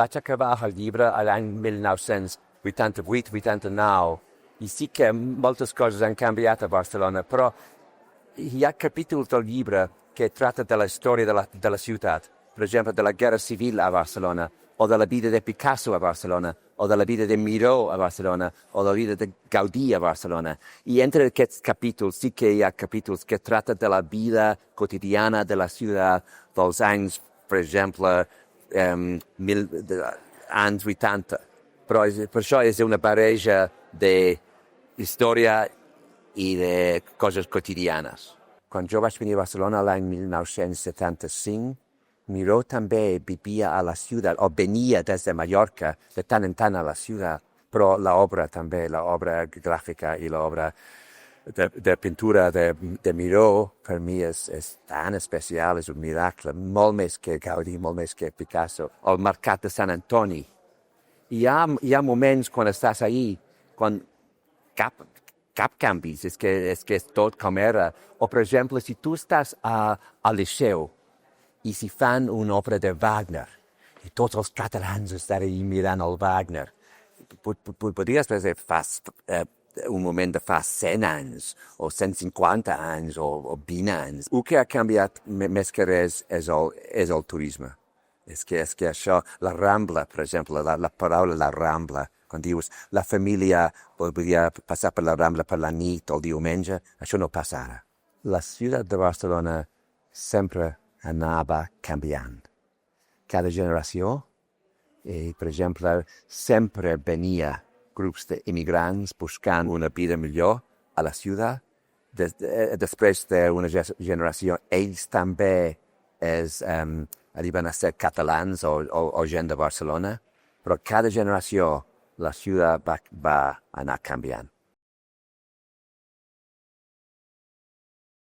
vaig acabar el llibre a l'any 1988-89 i sí que moltes coses han canviat a Barcelona, però hi ha capítols del llibre que tracta de la història de la ciutat, per exemple, de la guerra civil a Barcelona, o de la vida de Picasso a Barcelona, o de la vida de Miró a Barcelona, o de la vida de Gaudí a Barcelona. I entre aquests capítols sí que hi ha capítols que tracten de la vida quotidiana de la ciutat dels anys, per exemple, anys 80. Però per això és una barreja d'història i de coses quotidianes. Quan jo vaig venir a Barcelona l'any 1975, Miró també vivia a la ciutat, o venia des de Mallorca de tant en tant a la ciutat, però l'obra també, l'obra gràfica i l'obra de pintura de Miró, per mi és tan especial, és un miracle, molt més que Gaudí, molt més que Picasso. El Mercat de Sant Antoni. Hi ha moments quan estàs allí, quan cap canvis, és que és tot com era. O, per exemple, si tu estàs al Liceu i si fan una obra de Wagner i tots els catalans estan allà mirant el Wagner, podries pensar un moment de fa 100 anys o 150 anys o 20 anys. El que ha canviat més que res és el turisme. És que això, la Rambla, per exemple, la paraula la Rambla, quan dius la família podria passar per la Rambla per la nit o el diumenge, això no passa ara. La ciutat de Barcelona sempre anava canviant. Cada generació, per exemple, sempre venia grups d'immigrants buscant una vida millor a la ciutat. Després d'una generació, ells també arriben a ser catalans o gent de Barcelona, però cada generació la ciutat va anar canviant.